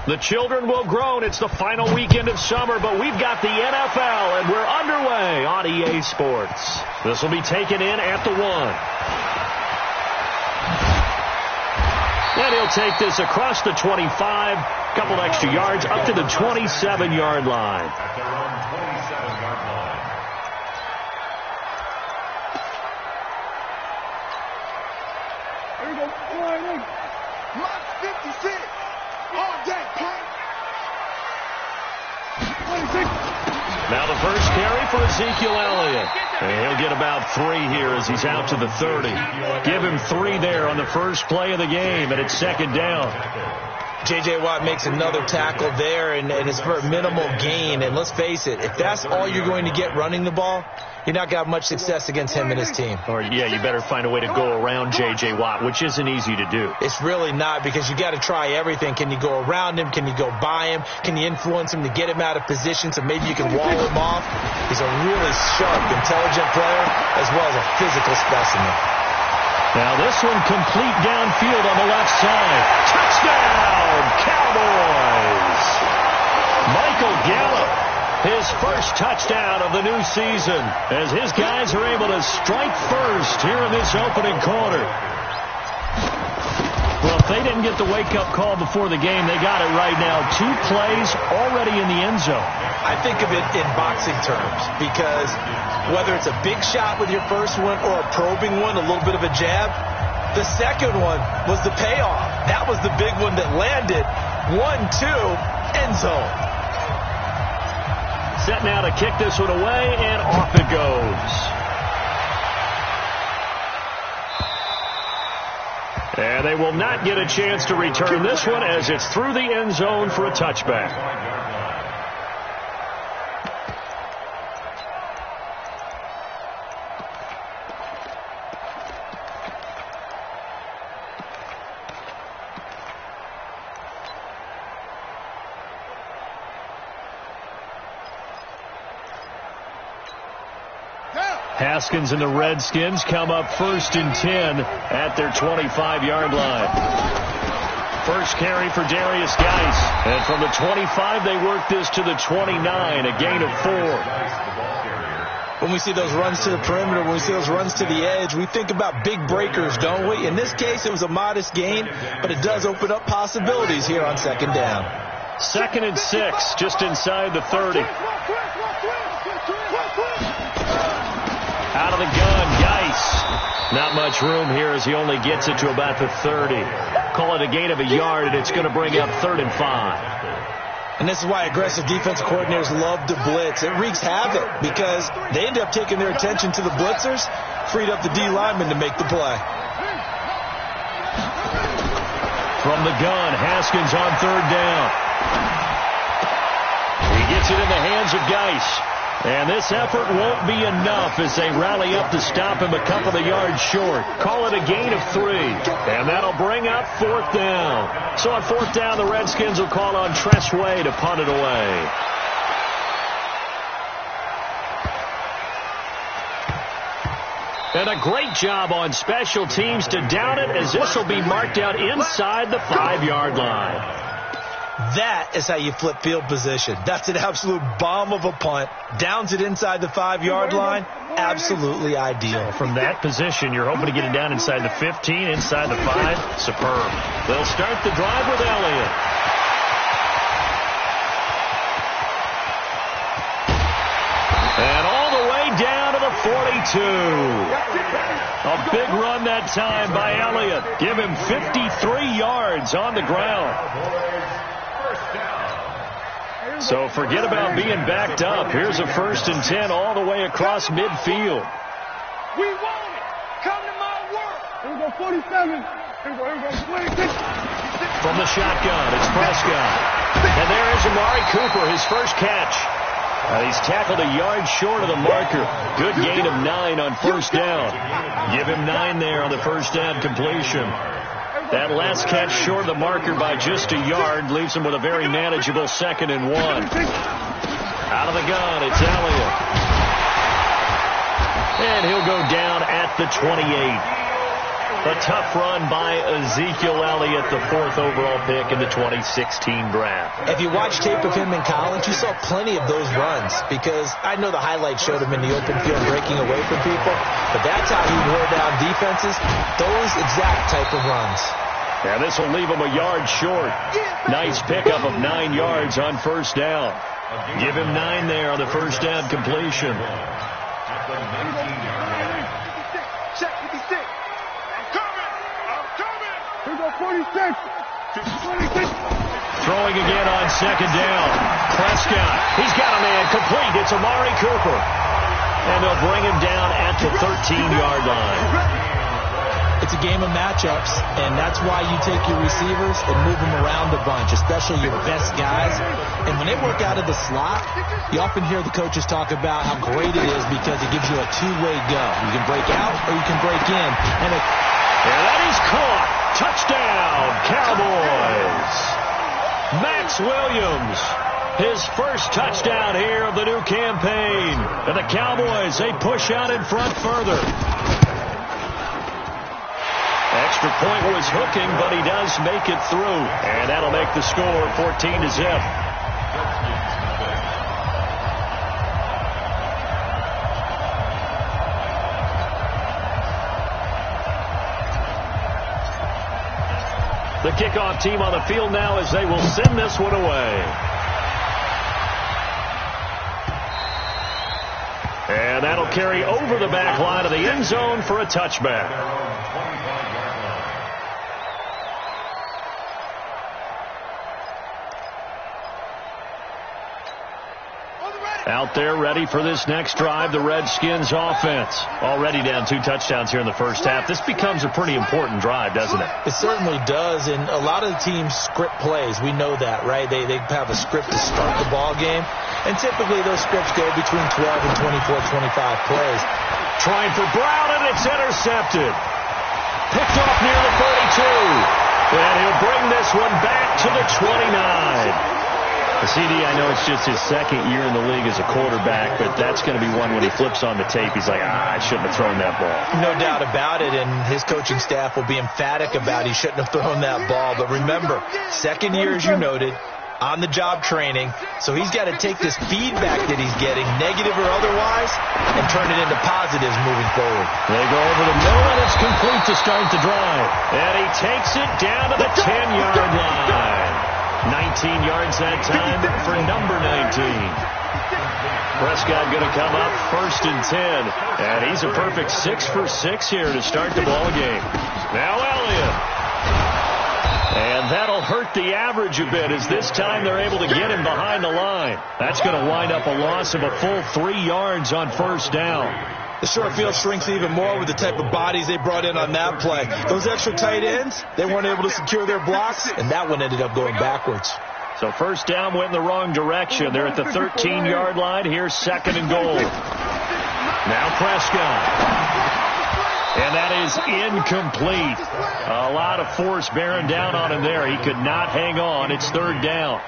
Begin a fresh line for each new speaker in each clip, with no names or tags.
The children will groan. It's the final weekend of summer, but we've got the NFL, and we're underway on EA Sports. This will be taken in at the 1. And he'll take this across the 25, couple extra yards, up to the 27-yard line.
Here we go. Block 56. All day, play. 26.
Now the first carry for Ezekiel Elliott. And he'll get about 3 here as he's out to the 30. Give him 3 there on the first play of the game, and it's second down.
J.J. Watt makes another tackle there, and it's for a minimal gain. And let's face it, if that's all you're going to get running the ball, you're not going to have much success against him and his team.
Or, yeah, you better find a way to go around J.J. Watt, which isn't easy to do.
It's really not, because you got to try everything. Can you go around him? Can you go by him? Can you influence him to get him out of position so maybe you can wall him off? He's a really sharp, intelligent player as well as a physical specimen.
Now this one complete downfield on the left side. Touchdown, Cowboys! Michael Gallup, his first touchdown of the new season, as his guys are able to strike first here in this opening quarter. Well, if they didn't get the wake-up call before the game, they got it right now. 2 plays already in the end zone.
I think of it in boxing terms, because whether it's a big shot with your first one or a probing one, a little bit of a jab, the second one was the payoff. That was the big one that landed. 1-2, end zone.
Set now to kick this one away, and off it goes. And they will not get a chance to return this one as it's through the end zone for a touchback. Haskins and the Redskins come up 1st and 10 at their 25-yard line. First carry for Darius Geis. And from the 25, they work this to the 29, a gain of 4.
When we see those runs to the perimeter, when we see those runs to the edge, we think about big breakers, don't we? In this case, it was a modest gain, but it does open up possibilities here on second down.
2nd and 6, just inside the 30. Out of the gun, Geis. Not much room here as he only gets it to about the 30. Call it a gain of a yard, and it's going to bring up 3rd and 5.
And this is why aggressive defensive coordinators love to blitz. It wreaks havoc because they end up taking their attention to the blitzers, freed up the D lineman to make the play.
From the gun, Haskins on 3rd down. He gets it in the hands of Geis. And this effort won't be enough as they rally up to stop him a couple of yards short. Call it a gain of 3. And that'll bring up 4th down. So on 4th down, the Redskins will call on Tressway to punt it away. And a great job on special teams to down it, as this will be marked out inside the 5-yard line.
That is how you flip field position. That's an absolute bomb of a punt. Downs it inside the 5-yard line. Absolutely ideal.
From that position, you're hoping to get it down inside the 15, inside the 5. Superb. They'll start the drive with Elliott. And all the way down to the 42. A big run that time by Elliott. Give him 53 yards on the ground. So forget about being backed up. Here's a 1st and 10 all the way across midfield.
We want it. Come to my work. Here we go, 47. Here we go, 26.
From the shotgun, it's Prescott. And there is Amari Cooper, his first catch. He's tackled a yard short of the marker. Good gain of 9 on 1st down. Give him 9 there on the 1st down completion. That last catch short of the marker by just a yard leaves him with a very manageable 2nd and 1. Out of the gun, it's Elliott. And he'll go down at the 28. A tough run by Ezekiel Elliott, the 4th overall pick in the 2016 draft.
If you watch tape of him in college, you saw plenty of those runs because I know the highlights showed him in the open field breaking away from people, but that's how he wore down defenses, those exact type of runs.
And this will leave him a yard short. Nice pickup of 9 yards on first down. Give him 9 there on the first down completion.
Here we go, 46.
Throwing again on second down. Prescott, he's got a man complete. It's Amari Cooper. And they'll bring him down at the 13-yard line.
It's a game of matchups, and that's why you take your receivers and move them around a bunch, especially your best guys. And when they work out of the slot, you often hear the coaches talk about how great it is because it gives you a two-way go. You can break out or you can break in. And
that is caught. Touchdown, Cowboys. Max Williams, his first touchdown here of the new campaign. And the Cowboys, they push out in front further. Extra point was hooking, but he does make it through. And that'll make the score 14-0. The kickoff team on the field now as they will send this one away. And that'll carry over the back line of the end zone for a touchback. Out there ready for this next drive, the Redskins offense. Already down 2 touchdowns here in the first half. This becomes a pretty important drive, doesn't it?
It certainly does, and a lot of the teams script plays. We know that, right? They have a script to start the ball game, and typically those scripts go between 12 and 24, 25 plays.
Trying for Brown, and it's intercepted. Picked off near the 32. And he'll bring this one back to the 29. CD, I know it's just his second year in the league as a quarterback, but that's going to be one when he flips on the tape. He's like, I shouldn't have thrown that ball.
No doubt about it, and his coaching staff will be emphatic about he shouldn't have thrown that ball. But remember, second year, as you noted, on-the-job training, so he's got to take this feedback that he's getting, negative or otherwise, and turn it into positives moving forward.
They go over the middle, and it's complete to start the drive. And he takes it down to the 10-yard line. 19 yards that time for number 19. Prescott going to come up 1st and 10. And he's a perfect 6 for 6 here to start the ball game. Now Elliott. And that'll hurt the average a bit as this time they're able to get him behind the line. That's going to wind up a loss of a full 3 yards on first down.
The short field shrinks even more with the type of bodies they brought in on that play. Those extra tight ends, they weren't able to secure their blocks, and that one ended up going backwards.
So first down went in the wrong direction. They're at the 13-yard line. Here's 2nd and goal. Now Prescott. And that is incomplete. A lot of force bearing down on him there. He could not hang on. It's 3rd down.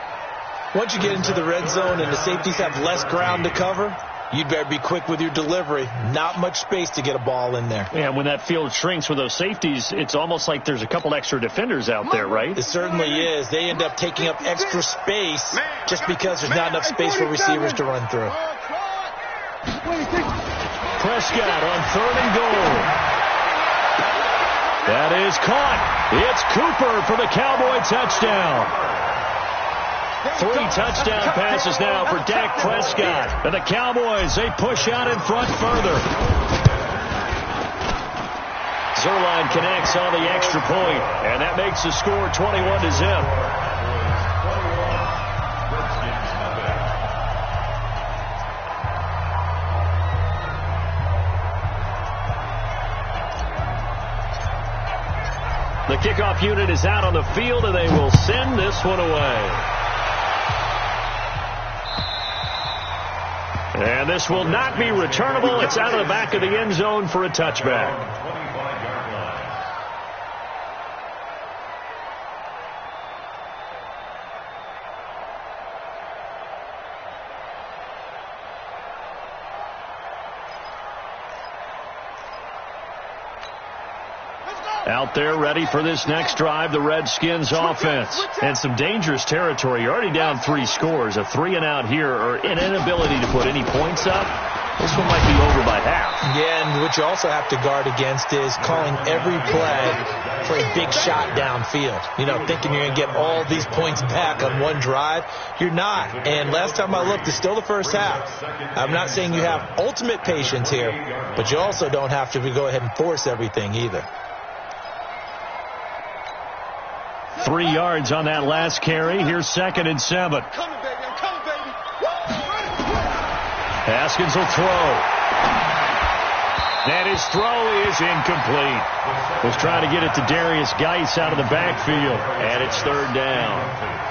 Once you get into the red zone and the safeties have less ground to cover, you'd better be quick with your delivery. Not much space to get a ball in there.
Yeah, when that field shrinks with those safeties, it's almost like there's a couple extra defenders out there, right?
It certainly is. They end up taking up extra space just because there's not enough space for receivers to run through.
Prescott on 3rd and goal. That is caught. It's Cooper for the Cowboy touchdown. 3 touchdown passes now for Dak Prescott. And the Cowboys, they push out in front further. Zerline connects on the extra point, and that makes the score 21-0. The kickoff unit is out on the field, and they will send this one away. And this will not be returnable. It's out of the back of the end zone for a touchback.
Let's go!
Out there ready for this next drive, the Redskins offense. And some dangerous territory. You're already down 3 scores. A 3-and-out here, or an inability to put any points up. This one might be over by half.
Yeah, and what you also have to guard against is calling every play for a big shot downfield. You know, thinking you're going to get all these points back on one drive. You're not. And last time I looked, it's still the first half. I'm not saying you have ultimate patience here, but you also don't have to go ahead and force everything either.
3 yards on that last carry. Here's 2nd and 7.
I'm coming, baby. I'm coming, baby.
Haskins will throw. And his throw is incomplete. Was trying to get it to Darius Geis out of the backfield. And it's 3rd down.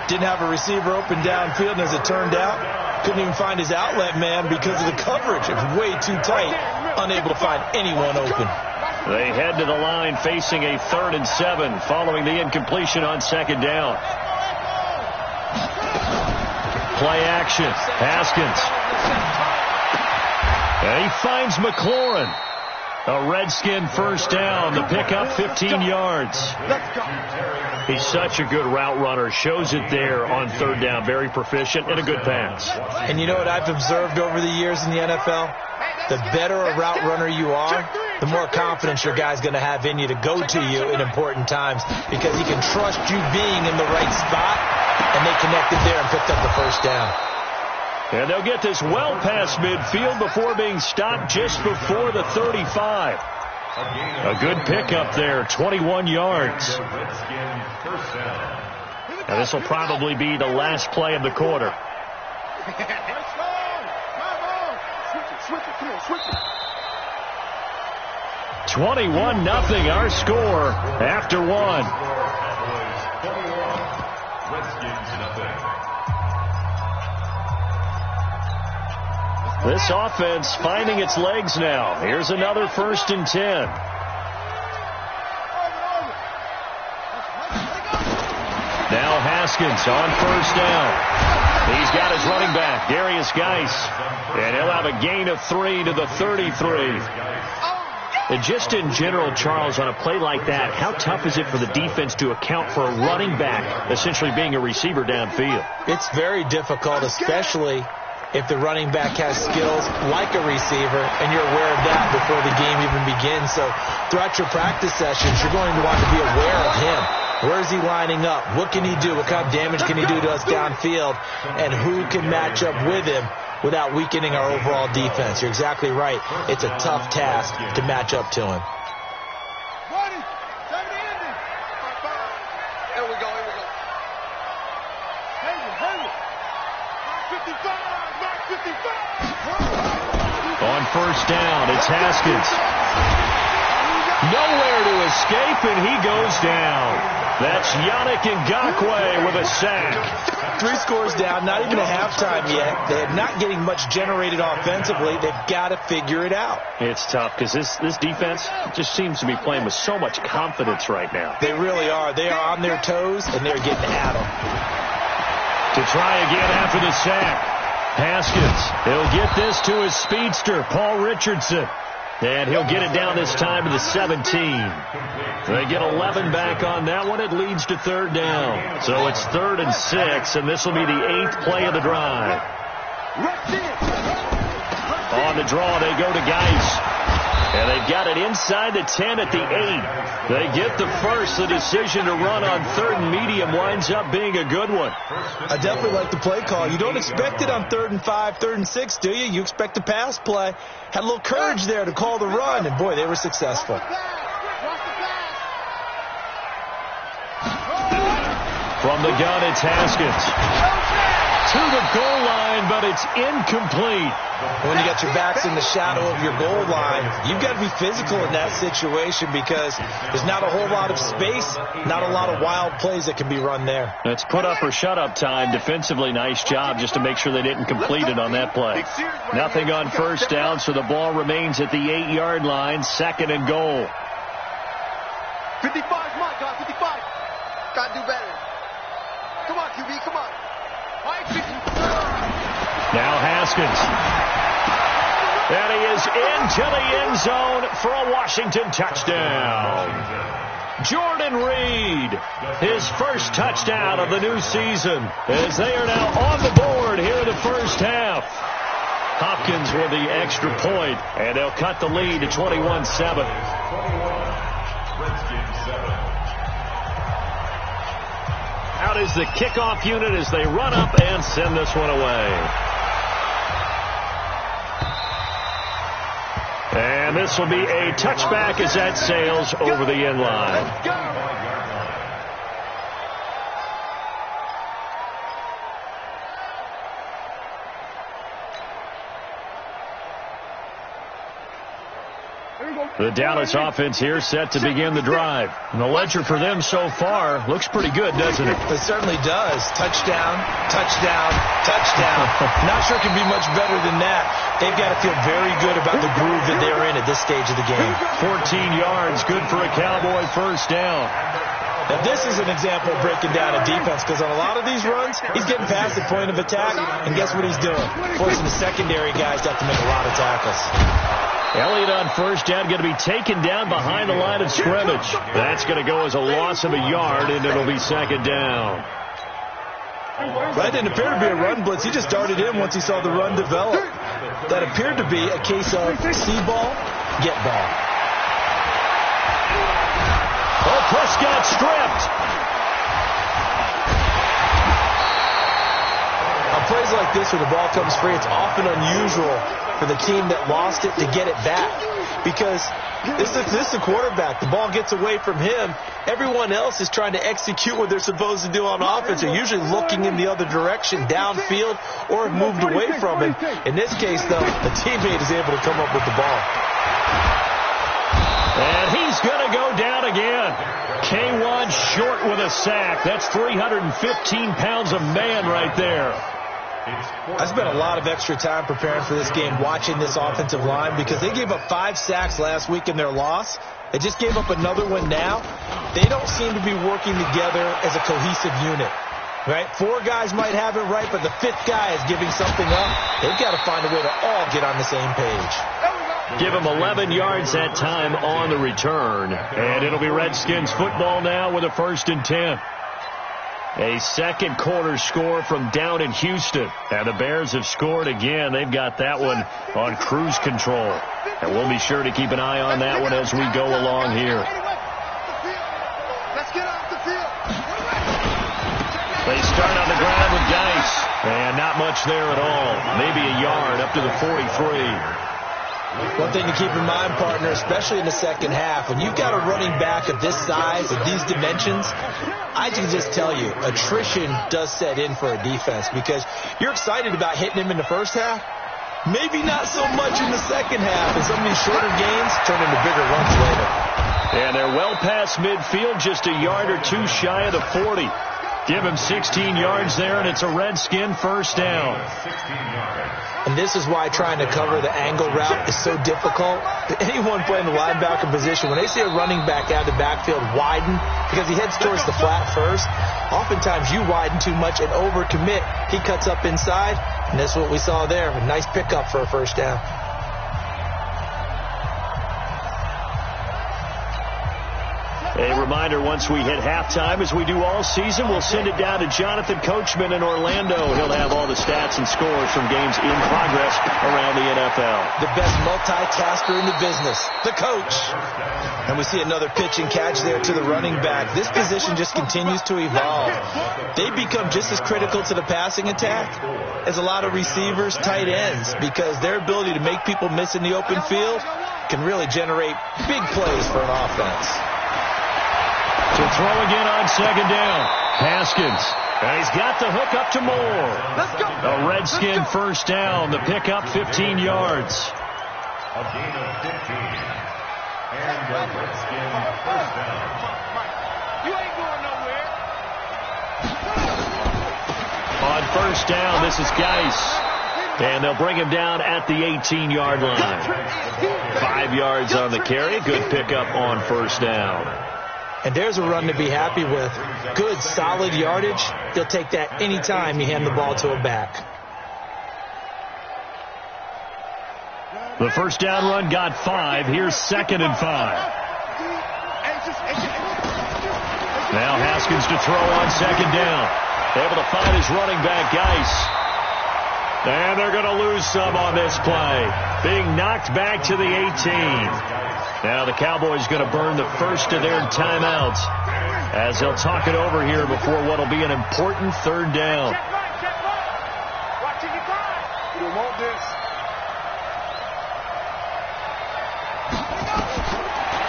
Didn't have a receiver open downfield, and as it turned out, couldn't even find his outlet man because of the coverage. It was way too tight. Unable to find anyone open.
They head to the line facing a 3rd and 7 following the incompletion on 2nd down. Play action. Haskins. And he finds McLaurin. A Redskin 1st down. The pickup 15 yards. He's such a good route runner. Shows it there on 3rd down. Very proficient and a good pass.
And you know what I've observed over the years in the NFL? The better a route runner you are, the more confidence your guy's going to have in you to go to you in important times because he can trust you being in the right spot, and they connected there and picked up the 1st down.
And they'll get this well past midfield before being stopped just before the 35. A good pickup there, 21 yards. Now this will probably be the last play of the quarter. 21-0 our score after 1. This offense finding its legs now. Here's another 1st and 10. Now Haskins on 1st down. He's got his running back, Darius Geis. And he'll have a gain of 3 to the 33. And just in general, Charles, on a play like that, how tough is it for the defense to account for a running back essentially being a receiver downfield?
It's very difficult, especially if the running back has skills like a receiver, and you're aware of that before the game even begins. So throughout your practice sessions, you're going to want to be aware of him. Where is he lining up? What can he do? What kind of damage can he do to us downfield? And who can match up with him without weakening our overall defense? You're exactly right. It's a tough task to match up to him.
Here we go.
On 1st down, it's Haskins. Nowhere to escape, and he goes down. That's Yannick Ngakoue with a sack.
3 scores down, not even a halftime yet. They're not getting much generated offensively. They've got to figure it out.
It's tough because this defense just seems to be playing with so much confidence right now.
They really are. They are on their toes, and they're getting at them.
To try again after the sack. Haskins, he'll get this to his speedster, Paul Richardson. And he'll get it down this time to the 17. They get 11 back on that one. It leads to 3rd down. So it's 3rd and 6, and this will be the 8th play of the drive. On the draw, they go to Geis. And they've got it inside the 10 at the 8. They get the first. The decision to run on 3rd and medium winds up being a good one.
I definitely like the play call. You don't expect it on 3rd and 5, 3rd and 6, do you? You expect a pass play. Had a little courage there to call the run, and boy, they were successful.
From the gun, it's Haskins. To the goal line, but it's incomplete.
When you got your backs in the shadow of your goal line, you've got to be physical in that situation because there's not a whole lot of space, not a lot of wild plays that can be run there.
It's put up or shut up time. Defensively, nice job just to make sure they didn't complete it on that play. Nothing on 1st down, so the ball remains at the 8-yard line, 2nd and goal.
55, come on, God, 55. Gotta do better. Come on, QB, come on.
Now Haskins. And he is into the end zone for a Washington touchdown. Jordan Reed, his first touchdown of the new season, as they are now on the board here in the first half. Hopkins with the extra point, and they'll cut the lead to 21-7. Out is the kickoff unit as they run up and send this one away. And this will be a touchback as that sails over the end line. The Dallas offense here set to begin the drive. And the ledger for them so far looks pretty good, doesn't it?
It certainly does. Touchdown, touchdown, touchdown. Not sure it can be much better than that. They've got to feel very good about the groove that they're in at this stage of the game.
14 yards, good for a Cowboy first down.
Now, this is an example of breaking down a defense, because on a lot of these runs, he's getting past the point of attack, and guess what he's doing? Forcing the secondary guys to have to make a lot of tackles.
Elliott on first down, going to be taken down behind the line of scrimmage. That's going to go as a loss of a yard, and it'll be second down.
That didn't appear to be a run blitz. He just darted in once he saw the run develop. That appeared to be a case of see ball, get ball.
Oh, Prescott stripped.
On plays like this where the ball comes free, it's often unusual for the team that lost it to get it back, because this is the quarterback. The ball gets away from him. Everyone else is trying to execute what they're supposed to do on offense. They're usually looking in the other direction, downfield, or have moved away from him. In this case, though, the teammate is able to come up with the ball.
And he's going to go down again. K1 short with a sack. That's 315 pounds of man right there.
I spent a lot of extra time preparing for this game, watching this offensive line, because they gave up 5 sacks last week in their loss. They just gave up another one now. They don't seem to be working together as a cohesive unit. Right? 4 guys might have it right, but the 5th guy is giving something up. They've got to find a way to all get on the same page.
Give him 11 yards that time on the return. And it'll be Redskins football now with a 1st and 10. A second quarter score from down in Houston. And the Bears have scored again. They've got that one on cruise control. And we'll be sure to keep an eye on that one as we go along here.
Let's get off the field.
They start on the ground with Geis. And not much there at all. Maybe a yard up to the 43.
One thing to keep in mind, partner, especially in the second half, when you've got a running back of this size, of these dimensions, I can just tell you, attrition does set in for a defense, because you're excited about hitting him in the first half. Maybe not so much in the second half, and some of these shorter gains turn into bigger runs later.
And they're well past midfield, just a yard or two shy of the 40. Give him 16 yards there, and it's a Redskin first down.
And this is why trying to cover the angle route is so difficult. Anyone playing the linebacker position, when they see a running back out of the backfield widen, because he heads towards the flat first, oftentimes you widen too much and overcommit. He cuts up inside, and that's what we saw there. A nice pickup for a first down.
A reminder, once we hit halftime, as we do all season, we'll send it down to Jonathan Coachman in Orlando. He'll have all the stats and scores from games in progress around the NFL.
The best multitasker in the business, the coach. And we see another pitch and catch there to the running back. This position just continues to evolve. They become just as critical to the passing attack as a lot of receivers, tight ends, because their ability to make people miss in the open field can really generate big plays for an offense.
To throw again on second down. Haskins. And he's got the hook up to Moore.
Let's go.
A Redskin first down. The pickup 15 yards.
A gain of 15. And the Redskin first down.
You ain't going nowhere.
On first down, this is Geis. And they'll bring him down at the 18-yard line. 5 yards on the carry. Good pickup on first down.
And there's a run to be happy with. Good, solid yardage. They'll take that any time you hand the ball to a back.
The first down run got 5. Here's 2nd and 5. Now Haskins to throw on second down. Able to find his running back, Geis. And they're going to lose some on this play. Being knocked back to the 18. Now the Cowboys going to burn the first of their timeouts as they'll talk it over here before what will be an important third down.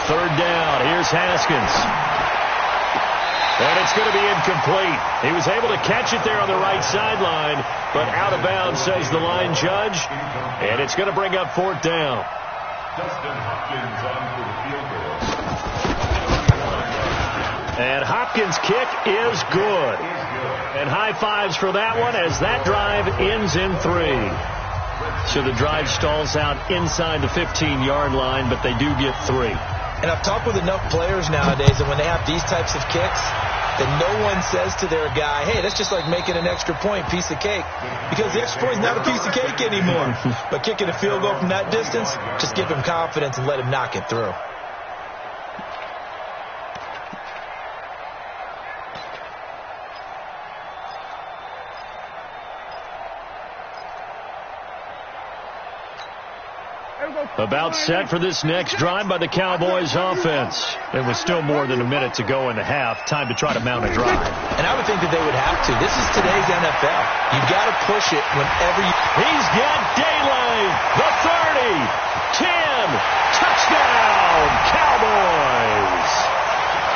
Third down. Here's Haskins. And it's going to be incomplete. He was able to catch it there on the right sideline, but out of bounds, says the line judge. And it's going to bring up fourth down.
Dustin Hopkins on for the field goal.
And Hopkins' kick is good. And high fives for that one as that drive ends in 3. So the drive stalls out inside the 15-yard line, but they do get 3.
And I've talked with enough players nowadays that when they have these types of kicks, that no one says to their guy, hey, that's just like making an extra point, piece of cake. Because the extra point is not a piece of cake anymore. But kicking a field goal from that distance, just give him confidence and let him knock it through.
About set for this next drive by the Cowboys offense. And with still more than a minute to go in the half, time to try to mount a drive.
And I would think that they would have to. This is today's NFL. You've got to push it whenever you...
He's got daylight. The 30. 10. Touchdown, Cowboys.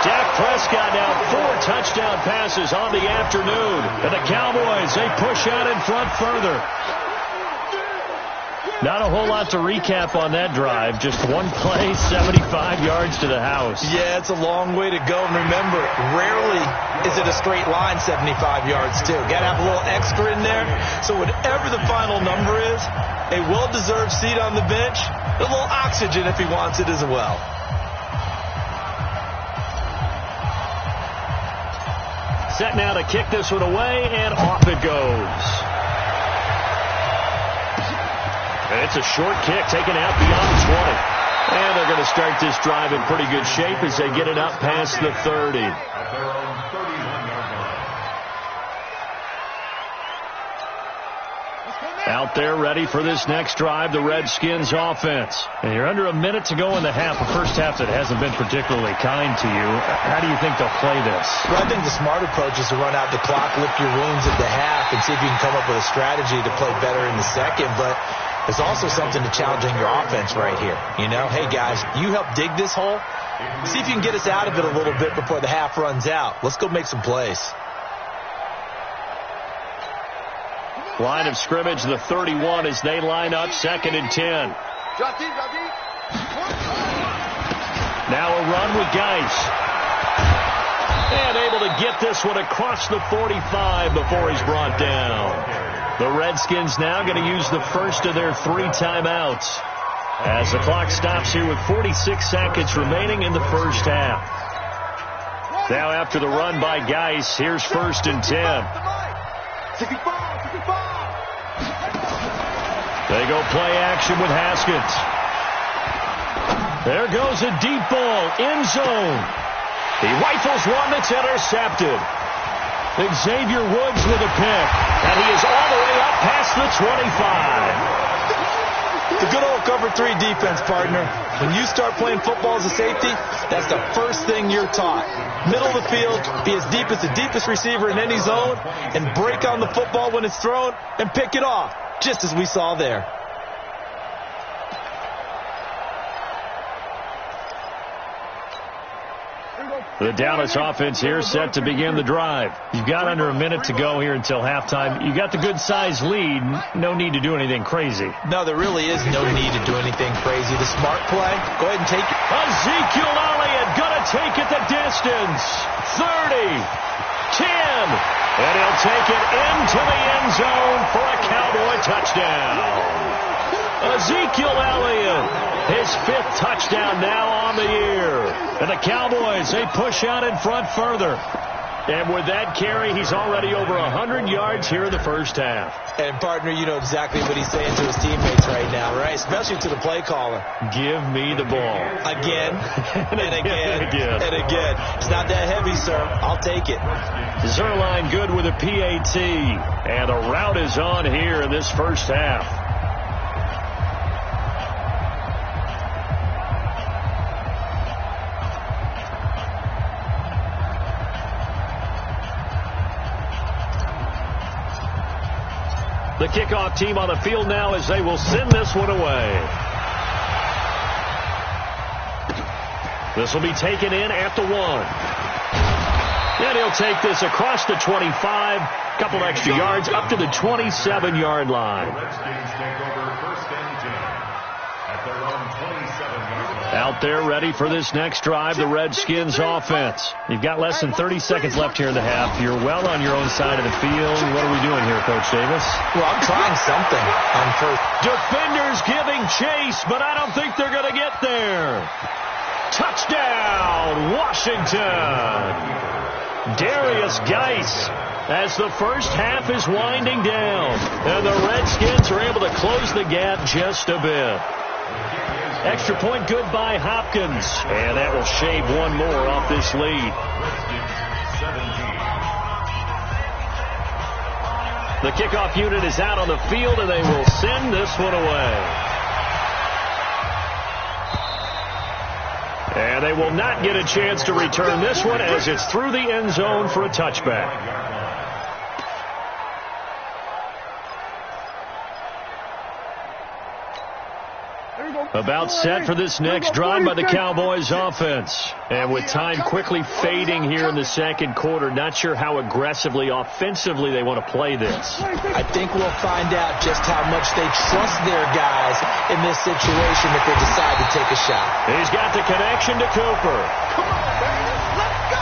Dak Prescott now 4 touchdown passes on the afternoon. And the Cowboys, they push out in front further. Not a whole lot to recap on that drive. Just one play, 75 yards to the house.
Yeah, it's a long way to go. And remember, rarely is it a straight line 75 yards, too. Got to have a little extra in there. So whatever the final number is, a well-deserved seat on the bench, a little oxygen if he wants it as well.
Set now to kick this one away, and off it goes. It's a short kick taken out beyond the 20. And they're going to start this drive in pretty good shape as they get it up past the 30. Out there ready for this next drive, the Redskins offense. And you're under a minute to go in the half, a first half that hasn't been particularly kind to you. How do you think they'll play this?
Well, I think the smart approach is to run out the clock, lick your wounds at the half, and see if you can come up with a strategy to play better in the second. But there's also something to challenging your offense right here. You know, hey, guys, you help dig this hole. See if you can get us out of it a little bit before the half runs out. Let's go make some plays.
Line of scrimmage, the 31 as they line up, 2nd and 10. Now a run with Geis. And able to get this one across the 45 before he's brought down. The Redskins now going to use the first of their 3 timeouts as the clock stops here with 46 seconds remaining in the first half. Now after the run by Geis, here's 1st and 10. They go play action with Haskins. There goes a deep ball, end zone. He rifles one that's intercepted. Xavier Woods with a pick, and he is all the way up past the 25.
The good old cover 3 defense, partner. When you start playing football as a safety, that's the first thing you're taught. Middle of the field, be as deep as the deepest receiver in any zone, and break on the football when it's thrown and pick it off, just as we saw there.
The Dallas offense here set to begin the drive. You've got under a minute to go here until halftime. You got the good-sized lead. No need to do anything crazy.
No, there really is no need to do anything crazy. The smart play, go ahead and take it.
Ezekiel Elliott going to take it the distance. 30, 10, and he'll take it into the end zone for a Cowboy touchdown. Ezekiel Elliott, his 5th touchdown now on the year. And the Cowboys, they push out in front further. And with that carry, he's already over 100 yards here in the first half.
And, partner, you know exactly what he's saying to his teammates right now, right? Especially to the play caller.
Give me the ball.
Again, and again,
and
again. It's not that heavy, sir. I'll take it.
Zerline good with a PAT. And a route is on here in this first half. The kickoff team on the field now as they will send this one away. This will be taken in at the 1. And he'll take this across the 25. A couple extra yards up to the 27-yard line.
The Redskins take over first and 10 at their own 27-yard line.
Out there ready for this next drive, the Redskins offense. You've got less than 30 seconds left here in the half. You're well on your own side of the field. What are we doing here, Coach Davis?
Well, I'm trying something on first.
Defenders giving chase, but I don't think they're going to get there. Touchdown, Washington. Darius Geis as the first half is winding down. And the Redskins are able to close the gap just a bit. Extra point good by Hopkins. And that will shave one more off this lead. The kickoff unit is out on the field, and they will send this one away. And they will not get a chance to return this one as it's through the end zone for a touchback. About set for this next drive by the Cowboys offense. And with time quickly fading here in the second quarter, not sure how aggressively, offensively they want to play this.
I think we'll find out just how much they trust their guys in this situation if they decide to take a shot.
He's got the connection to Cooper.
Come on, baby. Let's go.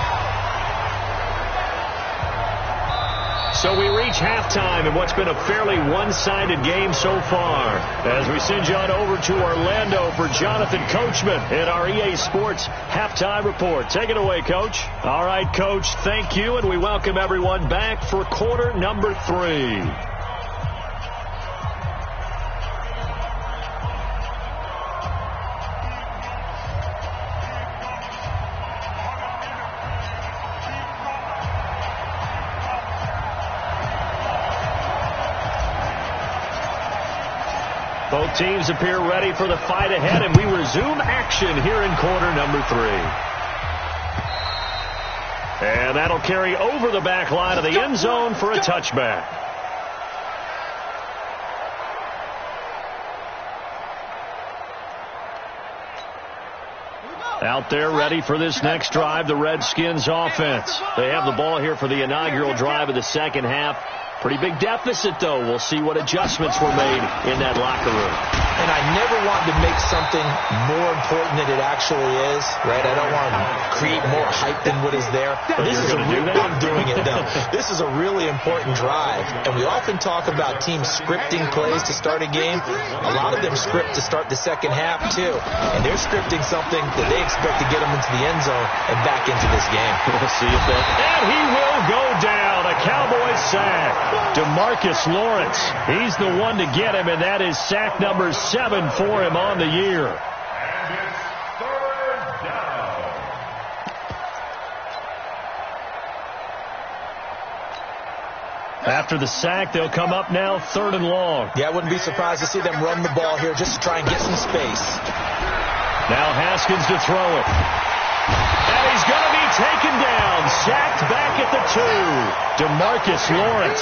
So we reach halftime in what's been a fairly one-sided game so far. As we send you on over to Orlando for Jonathan Coachman in our EA Sports Halftime Report. Take it away, Coach. All right, Coach, thank you, and we welcome everyone back for quarter number 3. Both teams appear ready for the fight ahead, and we resume action here in quarter number 3. And that'll carry over the back line of the end zone for a touchback. Out there ready for this next drive, the Redskins offense. They have the ball here for the inaugural drive of the second half. Pretty big deficit, though. We'll see what adjustments were made in that locker room.
And I never want to make something more important than it actually is, right? I don't want to create more hype than what is there. But this is I'm doing it, though. This is a really important drive. And we often talk about teams scripting plays to start a game. A lot of them script to start the second half, too. And they're scripting something that they expect to get them into the end zone and back into this game.
We'll see if that... And he will go down. A Cowboys sack. DeMarcus Lawrence, he's the one to get him, and that is sack number 7 for him on the year.
And it's third down.
After the sack, they'll come up now 3rd and long.
Yeah, I wouldn't be surprised to see them run the ball here just to try and get some space.
Now Haskins to throw it. And he's going to be taken down, sacked back at the 2. DeMarcus Lawrence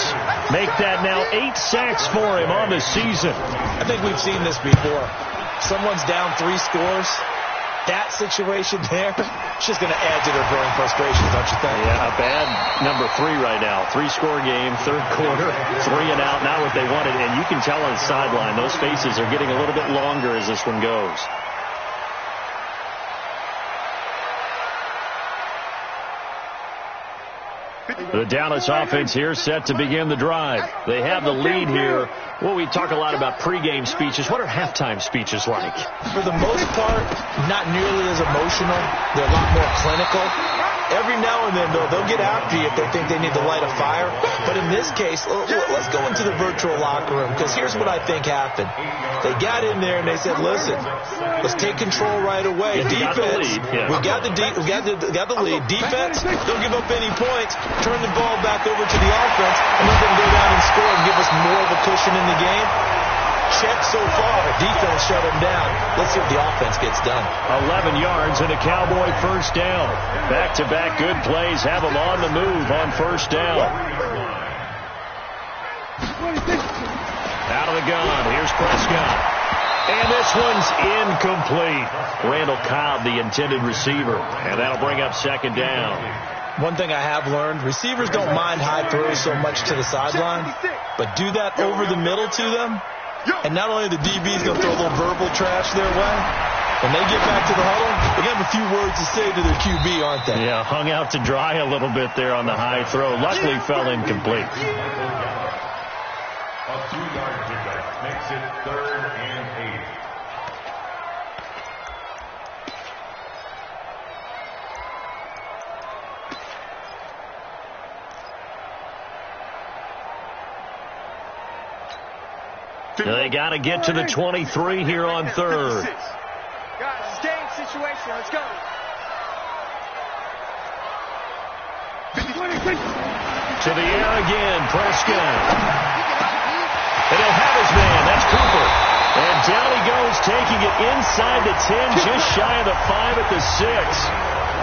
make that now 8 sacks for him on the season.
I think we've seen this before. Someone's down 3 scores. That situation there, it's just going to add to their growing frustration, don't you think?
Yeah, a bad number 3 right now. 3-score game, 3rd quarter, 3 and out, not what they wanted. And you can tell on the sideline, those faces are getting a little bit longer as this one goes. The Dallas offense here set to begin the drive. They have the lead here. Well, we talk a lot about pregame speeches. What are halftime speeches like?
For the most part, not nearly as emotional. They're a lot more clinical. Every now and then, they'll get after you if they think they need to light a fire. But in this case, let's go into the virtual locker room, because here's what I think happened. They got in there and they said, listen, let's take control right away. Defense, we got the lead. Defense, don't give up any points. Turn the ball back over to the offense and let them go down and score and give us more of a cushion in the game. Check so far. Defense shut him down. Let's see what the offense gets done.
11 yards and a Cowboy first down. Back-to-back good plays have them on the move on first down. Out of the gun. Here's Prescott. And this one's incomplete. Randall Cobb, the intended receiver. And that'll bring up second down.
One thing I have learned, receivers don't mind high throws so much to the sideline, but do that over the middle to them, and not only the DB's going to throw a little verbal trash their way, when they get back to the huddle, they're going to have a few words to say to their QB, aren't they?
Yeah, hung out to dry a little bit there on the high throw. Luckily fell incomplete.
A 2-yard pickup makes it 3rd and 8.
They got to get to the 23 here on third.
Guys, it's game situation. Let's go.
To the air again, Prescott. And he'll have his man. That's Cooper. And down he goes, taking it inside the 10, just shy of the 5 at the 6.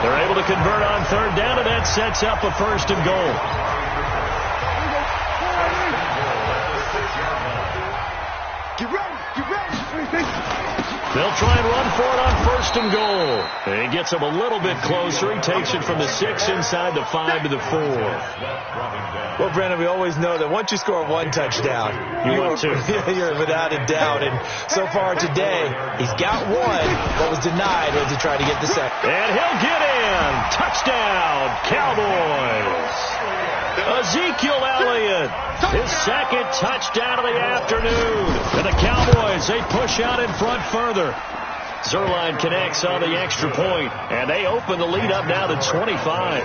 They're able to convert on third down, and that sets up a first and goal.
Get ready. Get ready.
They'll try and run for it on first and goal. And he gets him a little bit closer. He takes it from the 6 inside the 5 to the 4.
Well, Brandon, we always know that once you score one touchdown, you're without a doubt. And so far today, he's got one that was denied as he tried to get the second.
And he'll get in. Touchdown, Cowboys. Ezekiel Elliott, his second touchdown of the afternoon. And the Cowboys, they push out in front further. Zerline connects on the extra point, and they open the lead up now to 25.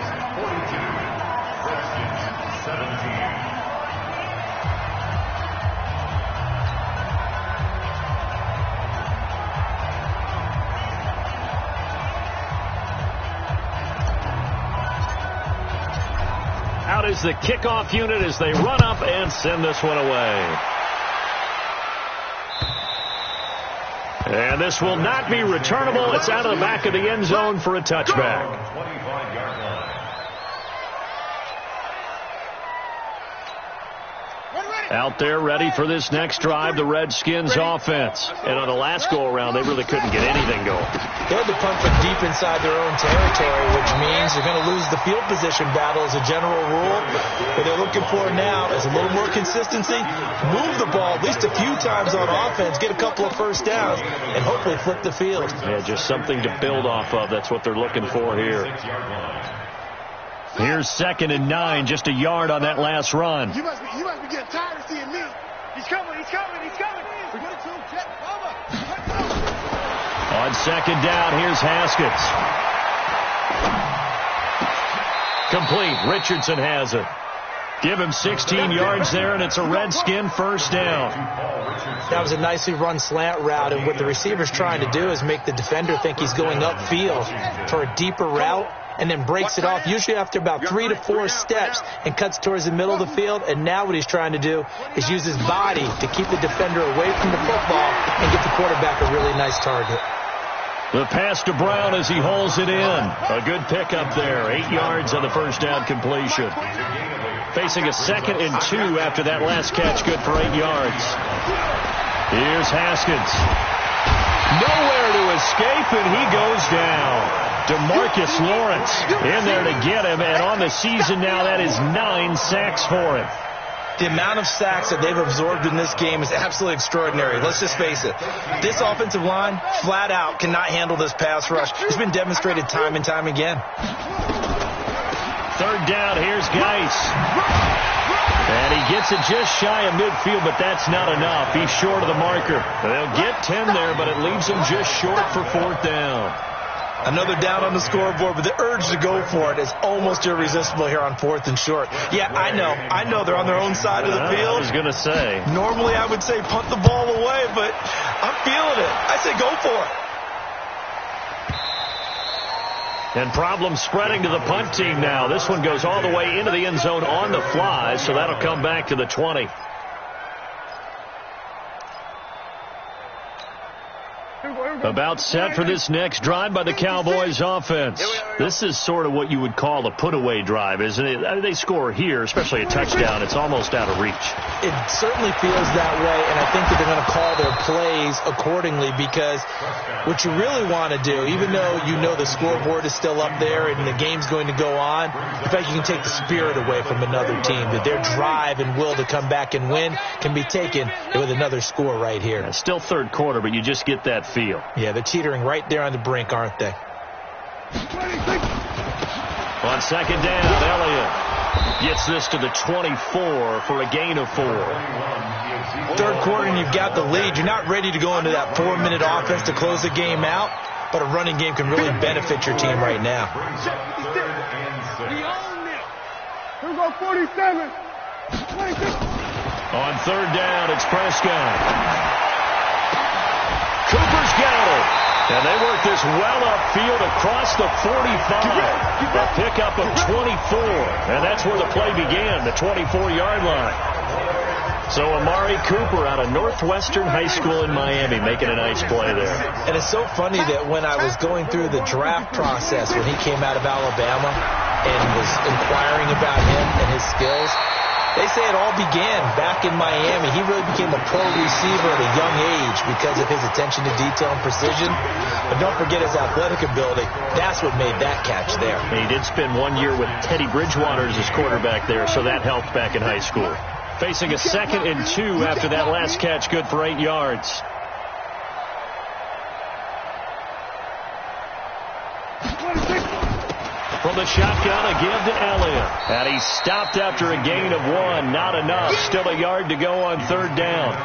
Out is the kickoff unit as they run up and send this one away. And this will not be returnable. It's out of the back of the end zone for a touchback.
25-yard line.
Out there ready for this next drive, the Redskins offense. And on the last go-around, they really couldn't get anything going.
They had to punt from deep inside their own territory, which means they're going to lose the field position battle as a general rule. What they're looking for now is a little more consistency, move the ball at least a few times on offense, get a couple of first downs, and hopefully flip the field.
Yeah, just something to build off of. That's what they're looking for here. Here's 2nd and 9, just a yard on that last run.
You must be getting tired of seeing me. He's coming. On
2nd down, here's Haskins. Complete. Richardson has it. Give him 16 yards there, and it's a Redskin first down.
That was a nicely run slant route, and what the receiver's trying to do is make the defender think he's going upfield for a deeper route, and then breaks it off, usually after about 3 to 4 steps, and cuts towards the middle of the field. And now what he's trying to do is use his body to keep the defender away from the football and get the quarterback a really nice target.
The pass to Brown as he hauls it in. A good pickup there. 8 yards on the first down completion. Facing a 2nd and 2 after that last catch, good for 8 yards. Here's Haskins. Nowhere to escape, and he goes down. DeMarcus Lawrence in there to get him, and on the season now, that is 9 sacks for him.
The amount of sacks that they've absorbed in this game is absolutely extraordinary. Let's just face it. This offensive line, flat out, cannot handle this pass rush. It's been demonstrated time and time again.
3rd down, here's Geis. And he gets it just shy of midfield, but that's not enough. He's short of the marker. They'll get 10 there, but it leaves him just short for 4th down.
Another down on the scoreboard, but the urge to go for it is almost irresistible here on 4th and short. Yeah, I know they're on their own side of the field.
I was going to say.
Normally I would say punt the ball away, but I'm feeling it. I say go for it.
And problem spreading to the punt team now. This one goes all the way into the end zone on the fly, so that'll come back to the 20. About set for this next drive by the Cowboys offense. This is sort of what you would call a put-away drive, isn't it? I mean, they score here, especially a touchdown. It's almost out of reach.
It certainly feels that way, and I think that they're going to call their plays accordingly, because what you really want to do, even though you know the scoreboard is still up there and the game's going to go on, in fact, you can take the spirit away from another team, that their drive and will to come back and win can be taken with another score right here.
Yeah, still third quarter, but you just get that feel.
Yeah, they're teetering right there on the brink, aren't they?
On second down, Elliott gets this to the 24 for a gain of 4.
Third quarter and you've got the lead. You're not ready to go into that 4-minute offense to close the game out, but a running game can really benefit your team right now.
Here we go, 47.
On third down, it's Prescott. Cooper's got it. And they work this well upfield across the 45. A pickup of 24. And that's where the play began, the 24-yard line. So Amari Cooper out of Northwestern High School in Miami making a nice play there.
And it's so funny that when I was going through the draft process when he came out of Alabama and was inquiring about him and his skills, they say it all began back in Miami. He really became a pro receiver at a young age because of his attention to detail and precision. But don't forget his athletic ability. That's what made that catch there.
And he did spend 1 year with Teddy Bridgewater as his quarterback there, so that helped back in high school. Facing a 2nd and 2 after that last catch, good for 8 yards. From the shotgun, a give to Elliott. And he stopped after a gain of 1. Not enough. Still a yard to go on third down.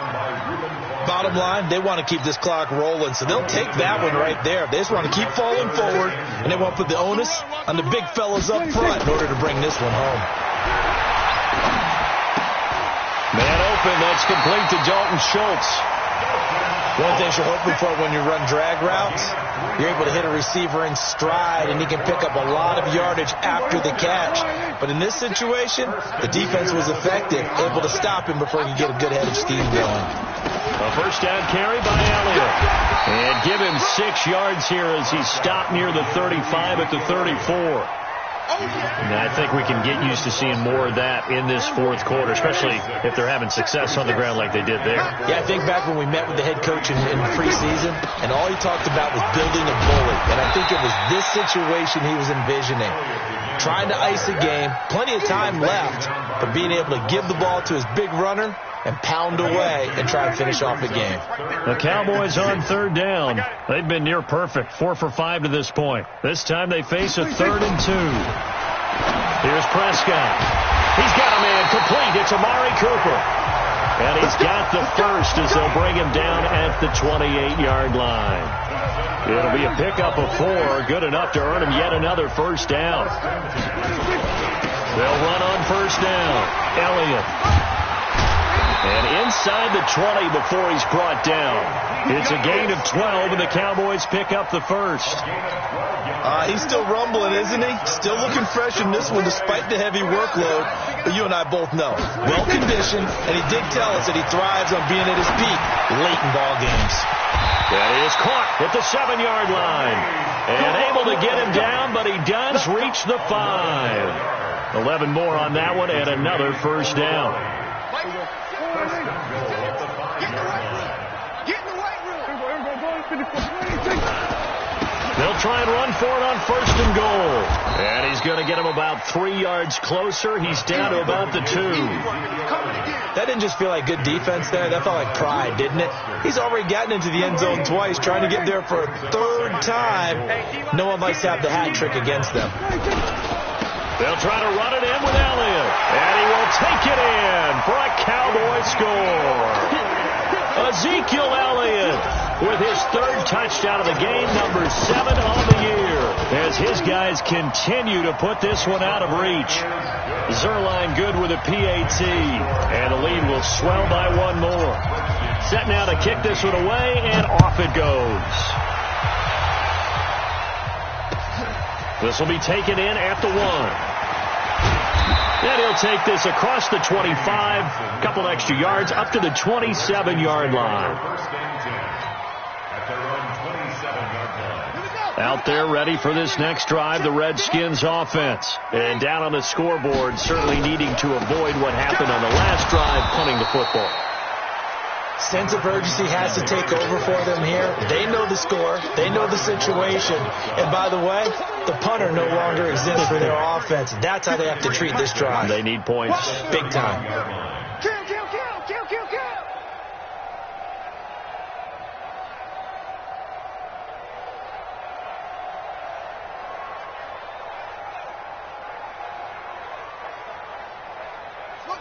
Bottom line, they want to keep this clock rolling, so they'll take that one right there. They just want to keep falling forward, and they want to put the onus on the big fellas up front in order to bring this one home.
Man open, that's complete to Dalton Schultz.
One thing you're hoping for when you run drag routes, you're able to hit a receiver in stride, and he can pick up a lot of yardage after the catch. But in this situation, the defense was effective, able to stop him before he could get a good head of steam going.
A first down carry by Elliott. And give him 6 yards here as he stopped near the 35 at the 34. And I think we can get used to seeing more of that in this fourth quarter, especially if they're having success on the ground like they did there.
Yeah, I think back when we met with the head coach in preseason, and all he talked about was building a bully. And I think it was this situation he was envisioning. Trying to ice a game, plenty of time left, but being able to give the ball to his big runner and pound away and try and finish off the game.
The Cowboys on third down. They've been near perfect, 4 for 5 to this point. This time they face a 3rd and 2. Here's Prescott. He's got a man complete. It's Amari Cooper. And he's got the first as they'll bring him down at the 28-yard line. It'll be a pickup of 4, good enough to earn him yet another first down. They'll run on first down. Elliott. And inside the 20 before he's brought down. It's a gain of 12, and the Cowboys pick up the first.
He's still rumbling, isn't he? Still looking fresh in this one despite the heavy workload. But you and I both know, well-conditioned, and he did tell us that he thrives on being at his peak late in ball games.
That is caught at the 7-yard line. And able to get him down, but he does reach the 5. 11 more on that one, and another first down. They'll try and run for it on 1st and goal. And he's going to get him about 3 yards closer. He's down to about the 2.
That didn't just feel like good defense there. That felt like pride, didn't it? He's already gotten into the end zone twice, trying to get there for a 3rd time. No one likes to have the hat trick against them.
They'll try to run it in with Elliott. And he will take it in for a Cowboy score. Ezekiel Elliott with his third touchdown of the game, number 7 on the year, as his guys continue to put this one out of reach. Zerline good with a PAT, and the lead will swell by one more. Set now to kick this one away, and off it goes. This will be taken in at the 1. And he'll take this across the 25, a couple extra yards, up to the 27-yard line. Out there ready for this next drive, the Redskins offense. And down on the scoreboard, certainly needing to avoid what happened on the last drive, punting the football.
Sense of urgency has to take over for them here. They know the score. They know the situation. And by the way, the punter no longer exists for their offense. That's how they have to treat this drive.
They need points.
Big time.
Kill, kill, kill, kill, kill, kill.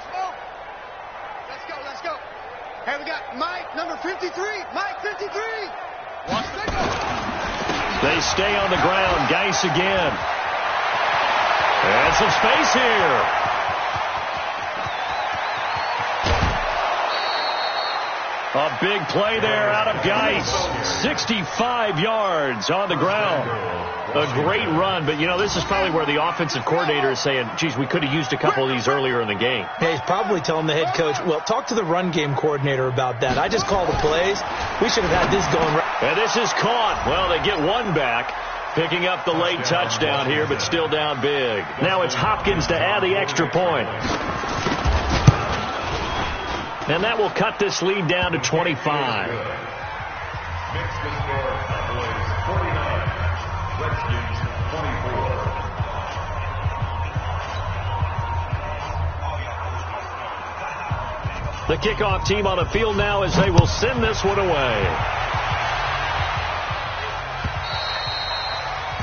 Slow. Let's go. Hey, we got Mike, number 53. Mike, 53. Watch they go.
They stay on the ground. Geis again. And some space here. A big play there out of Geis. 65 yards on the ground. A great run, but, you know, this is probably where the offensive coordinator is saying, geez, we could have used a couple of these earlier in the game.
Yeah, he's probably telling the head coach, well, talk to the run game coordinator about that. I just call the plays. We should have had this going right.
And this is caught. Well, they get one back, picking up the late touchdown here, but still down big. Now it's Hopkins to add the extra point. And that will cut this lead down to 25.
Makes the score Cowboys 49, Redskins 24.
The kickoff team on the field now as they will send this one away.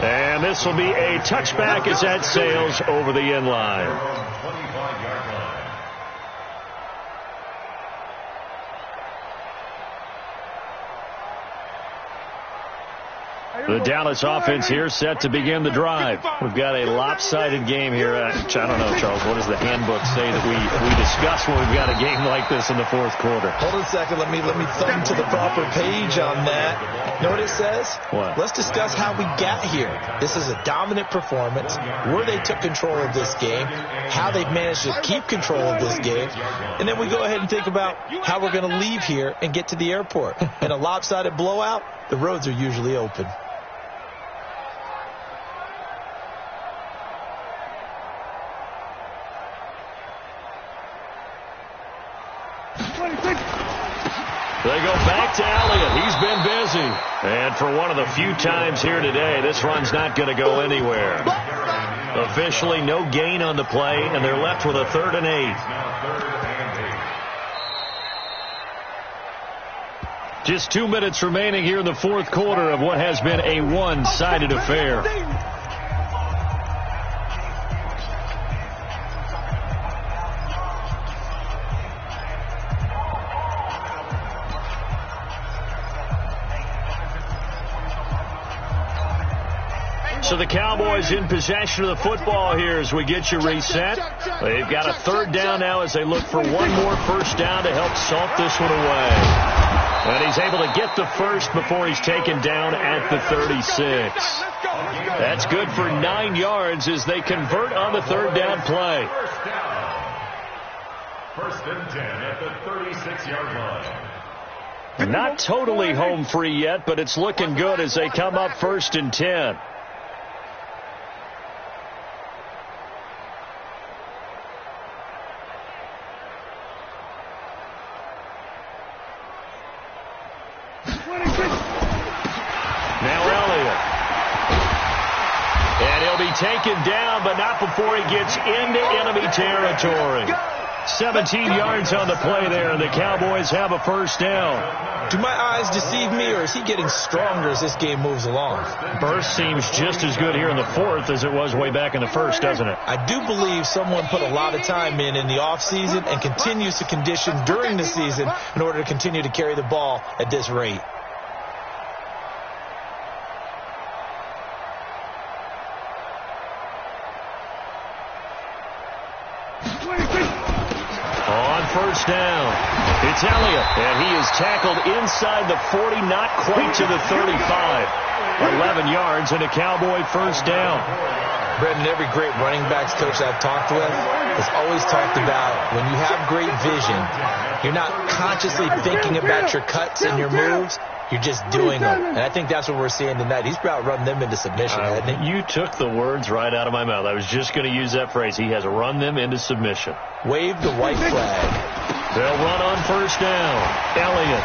And this will be a touchback as that sails over the end line.
25-yard line.
The Dallas offense here set to begin the drive. We've got a lopsided game here. I don't know, Charles, what does the handbook say that we discuss when we've got a game like this in the fourth quarter?
Hold on a second. Let me thumb to the proper page on that. You know what it says?
What?
Let's discuss how we got here. This is a dominant performance, where they took control of this game, how they've managed to keep control of this game, and then we go ahead and think about how we're going to leave here and get to the airport. In a lopsided blowout, the roads are usually open.
They go back to Elliott. He's been busy. And for one of the few times here today, this run's not going to go anywhere. Officially, no gain on the play, and they're left with a 3rd and 8. Just 2 minutes remaining here in the fourth quarter of what has been a one-sided affair. So the Cowboys in possession of the football here as we get you reset. They've got a 3rd down now as they look for one more first down to help salt this one away. And he's able to get the first before he's taken down at the 36. That's good for 9 yards as they convert on the 3rd down play.
First and 10 at the 36-yard line.
Not totally home free yet, but it's looking good as they come up 1st and 10. Taken down, but not before he gets into enemy territory. 17 yards on the play there, and the Cowboys have a first down.
Do my eyes deceive me, or is he getting stronger as this game moves along?
Burst seems just as good here in the fourth as it was way back in the first, doesn't it?
I do believe someone put a lot of time in the offseason and continues to condition during the season in order to continue to carry the ball at this rate.
On first down, it's Elliott, and he is tackled inside the 40, not quite to the 35. 11 yards and a Cowboy first down.
Brendan, every great running backs coach I've talked with has always talked about when you have great vision, you're not consciously thinking about your cuts and your moves. You're just doing them. And I think that's what we're seeing tonight. He's about run them into submission, hasn't he?
You took the words right out of my mouth. I was just going to use that phrase. He has run them into submission.
Wave the white flag.
They'll run on first down. Elliott.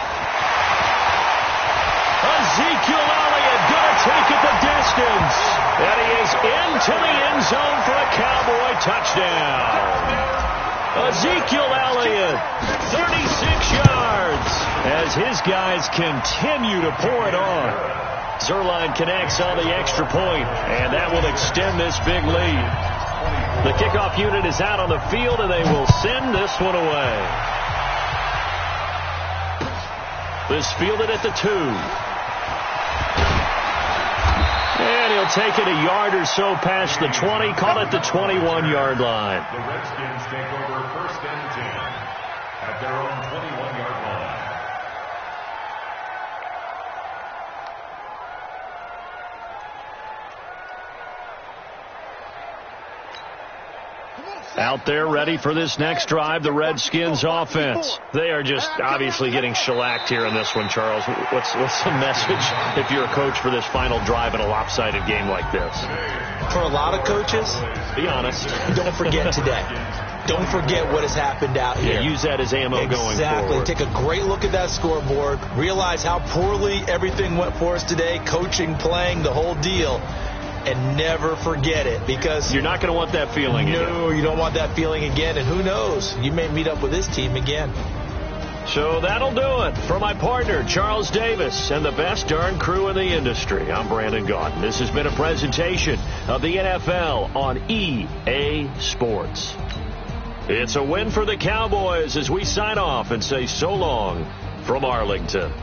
Ezekiel Elliott going to take it the distance. And he is into the end zone for a Cowboy touchdown. Ezekiel Elliott, 36 yards, as his guys continue to pour it on. Zuerlein connects on the extra point, and that will extend this big lead. The kickoff unit is out on the field, and they will send this one away. This fielded at the 2. And he'll take it a yard or so past the 20, call it the 21-yard line.
The Redskins take over first and 10 at their own 21-yard line.
Out there ready for this next drive, the Redskins offense. They are just obviously getting shellacked here in this one, Charles. What's the message if you're a coach for this final drive in a lopsided game like this?
For a lot of coaches,
be honest.
Don't forget today. Don't forget what has happened out here.
Yeah, use that as ammo going forward.
Exactly. Take a great look at that scoreboard. Realize how poorly everything went for us today. Coaching, playing, the whole deal. And never forget it, because
you're not going to want that feeling again.
No, you don't want that feeling again. And who knows? You may meet up with this team again.
So that'll do it. For my partner, Charles Davis, and the best darn crew in the industry, I'm Brandon Gaudin. This has been a presentation of the NFL on EA Sports. It's a win for the Cowboys as we sign off and say so long from Arlington.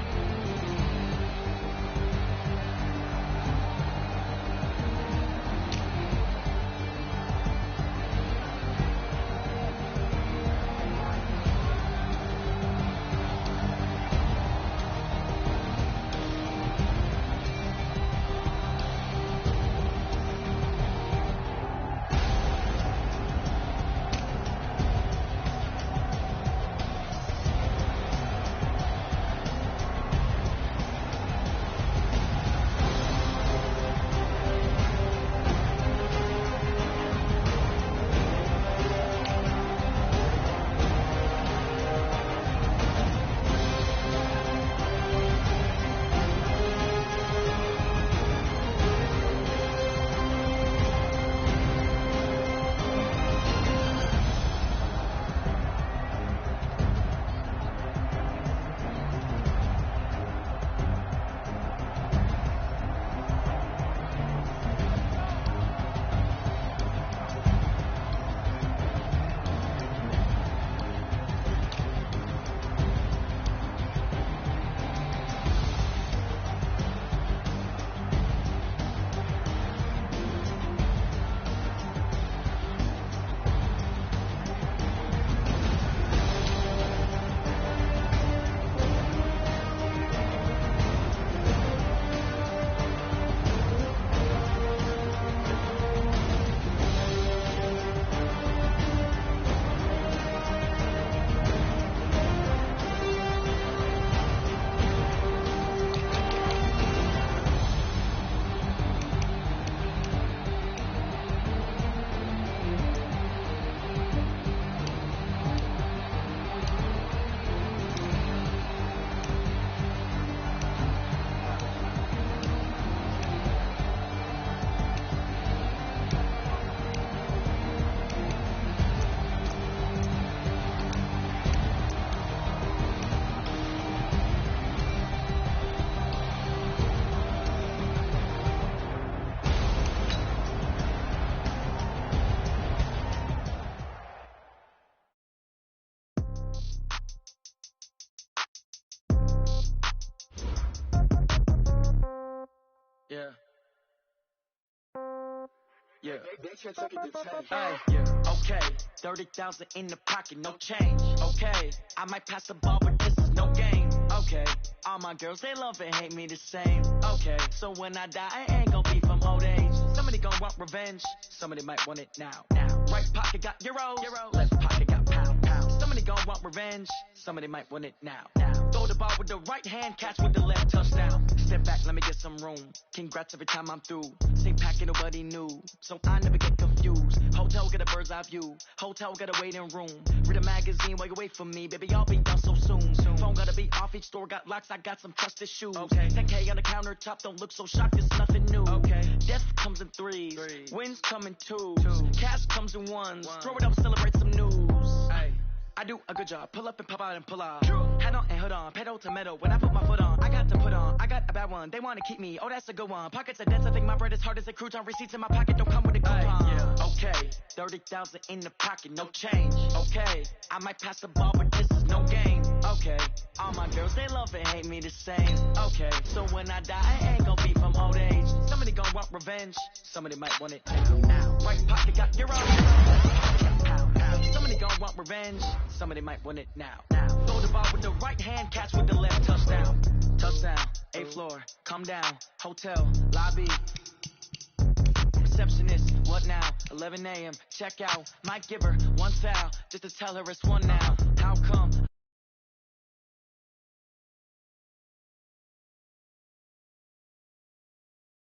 Yeah. Hey, yeah. Okay, 30,000 in the pocket, no change. Okay, I might pass the ball, but this is no game. Okay, all my girls, they love and hate me the same. Okay, so when I die, I ain't gonna be from old age. Somebody gon' want revenge, somebody might want it now. Right pocket got euros, left pocket got pound. Somebody gon' want revenge, somebody might want it now. Throw the ball with the right hand, catch with the left, touchdown. Step back, let me get some room. Congrats every time I'm through. Same packet, nobody new, so I never get confused. Hotel get a bird's eye view, hotel got a waiting room. Read a magazine while you wait for me, baby, I'll be done so soon. Phone gotta be off, each store got locks, I got some trusted shoes. Okay, 10K on the countertop, don't look so shocked, it's nothing new. Okay, death comes in threes, wins come in twos, cash comes in ones. Throw it up, celebrate some news. Ay. I do a good job, pull up and pop out and pull off. Hat on and hood on, pedal to metal, when I put my foot on, I got to put on, I got a bad one, they wanna keep me, oh that's a good one. Pockets are dense, I think my bread is hard as a crouton, receipts in my pocket don't come with a coupon. Yeah. Okay, 30,000 in the pocket, no change. Okay, I might pass the ball, but this is no game. Okay, all my girls, they love and hate me the same. Okay, so when I die, I ain't gonna be from old age. Somebody gon' want revenge, somebody might want it now. Right pocket got euros. Somebody gon' want revenge, somebody might want it now. Throw the ball with the right hand, catch with the left, touchdown. Touchdown, 8th floor, come down, hotel, lobby. Receptionist, what now? 11 a.m., check out. Might give her one foul, just to tell her it's one now. How come